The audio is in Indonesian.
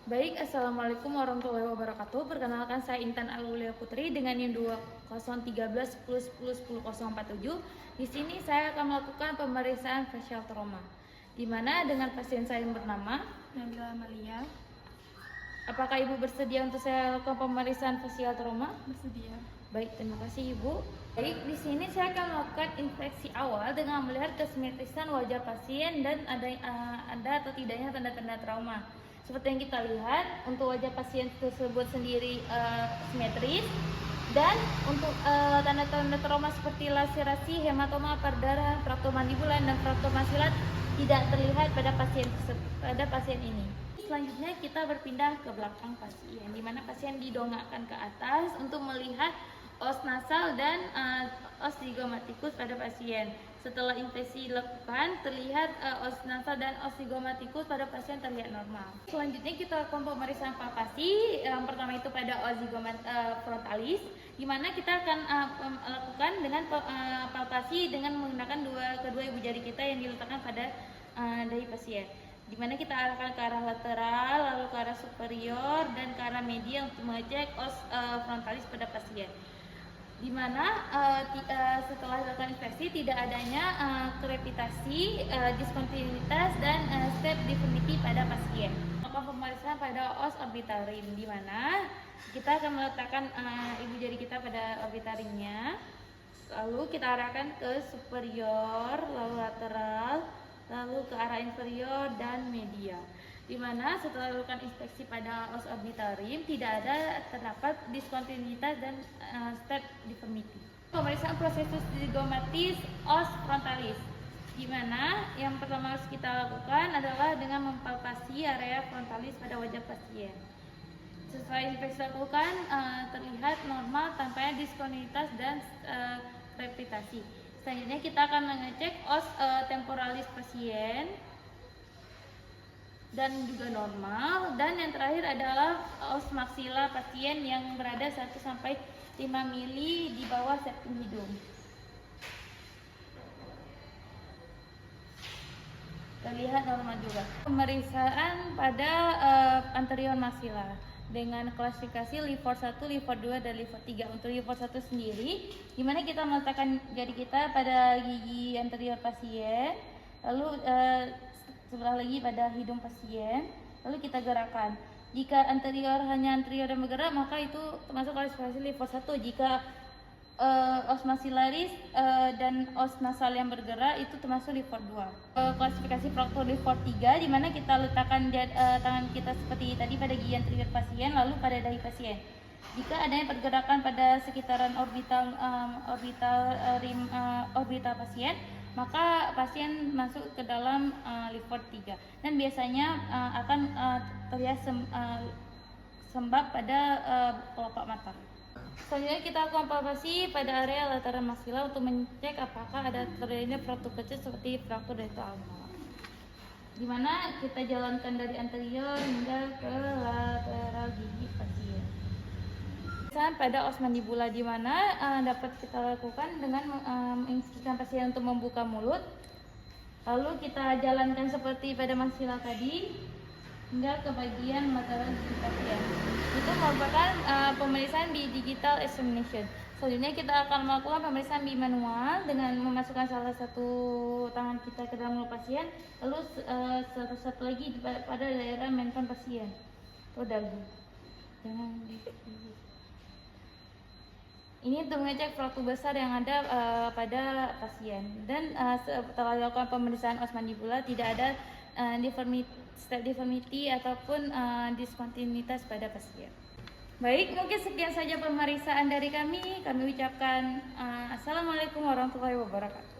Baik, Assalamualaikum warahmatullahi wabarakatuh. Perkenalkan, saya Intan Alulia Putri dengan NIM 2013 10 10 1047. Di sini saya akan melakukan pemeriksaan facial trauma, di mana dengan pasien saya yang bernama Nabila Amalia. Apakah Ibu bersedia untuk saya lakukan pemeriksaan facial trauma? Bersedia. Baik, terima kasih Ibu. Baik, di sini saya akan melakukan inspeksi awal dengan melihat kesimetrisan wajah pasien dan ada atau tidaknya tanda-tanda trauma. Seperti yang kita lihat, untuk wajah pasien tersebut sendiri simetris, dan untuk tanda-tanda trauma seperti laserasi, hematoma, perdarahan, fraktur mandibular, dan fraktur maksilar tidak terlihat pada pasien ini. Selanjutnya kita berpindah ke belakang pasien, di mana pasien didongakkan ke atas untuk melihat os nasal dan os zigomatikus pada pasien. Setelah inspeksi dilakukan, terlihat os nasal dan os zigomatikus pada pasien terlihat normal. Selanjutnya kita lakukan pemeriksaan palpasi. Yang pertama itu pada os frontalis, di mana kita akan lakukan dengan palpasi dengan menggunakan kedua ibu jari kita yang diletakkan pada dahi pasien, di mana kita arahkan ke arah lateral, lalu ke arah superior, dan ke arah medial untuk mengecek os frontalis pada pasien. Di mana setelah dilakukan inspeksi tidak adanya krepitasi, diskontinuitas, dan step deformity pada pasien. Melakukan pemeriksaan pada os orbitarim, di mana kita akan meletakkan ibu jari kita pada orbitarimnya, lalu kita arahkan ke superior, lalu lateral, lalu ke arah inferior dan medial, di mana setelah dilakukan inspeksi pada os orbitarim tidak terdapat diskontinuitas dan step deformity. Pemeriksaan prosesus zigomatis os frontalis, di mana yang pertama harus kita lakukan adalah dengan mempalpasi area frontalis pada wajah pasien. Setelah inspeksi dilakukan, terlihat normal tanpa diskontinuitas dan krepitasi. Selanjutnya kita akan mengecek os temporalis pasien dan juga normal, dan yang terakhir adalah os maksila pasien yang berada 1-5 mili di bawah septum hidung. Terlihat normal juga. Pemeriksaan pada anterior maksila dengan klasifikasi Lifford 1, Lifford 2, dan Lifford 3. Untuk Lifford 1 sendiri, dimana kita meletakkan jari kita pada gigi anterior pasien, lalu sebelah lagi pada hidung pasien, lalu kita gerakkan. Jika hanya anterior yang bergerak, maka itu termasuk klasifikasi Lifford 1. Jika os maxillaris dan os nasal yang bergerak, itu termasuk Lifford 2. Klasifikasi fraktur Lifford 3, di mana kita letakkan tangan kita seperti tadi pada gigi anterior pasien, lalu pada dahi pasien. Jika adanya pergerakan pada sekitaran orbital pasien, maka pasien masuk ke dalam Lifford 3, dan biasanya akan terlihat sembab pada kelopak mata. Selanjutnya kita lakukan palpasi pada area lateral maksila untuk mengecek apakah ada terjadinya fraktur kecil seperti fraktur dental alveolar, di mana kita jalankan dari anterior hingga ke lateral gigi pasien. Pemeriksaan pada os mandibula, di mana dapat kita lakukan dengan menginstruksikan pasien untuk membuka mulut, lalu kita jalankan seperti pada maksila tadi hingga ke bagian lateral gigi pasien. Itu merupakan pemeriksaan di digital examination. Selanjutnya kita akan melakukan pemeriksaan di manual dengan memasukkan salah satu tangan kita ke dalam mulut pasien, lalu satu lagi pada daerah mentron pasien atau dagu. Ini untuk mengecek fraktur besar yang ada pada pasien. Dan setelah dilakukan pemeriksaan os mandibula, tidak ada step deformity ataupun diskontinuitas pada pasien. Baik, mungkin sekian saja pemeriksaan dari kami. Kami ucapkan Assalamualaikum warahmatullahi wabarakatuh.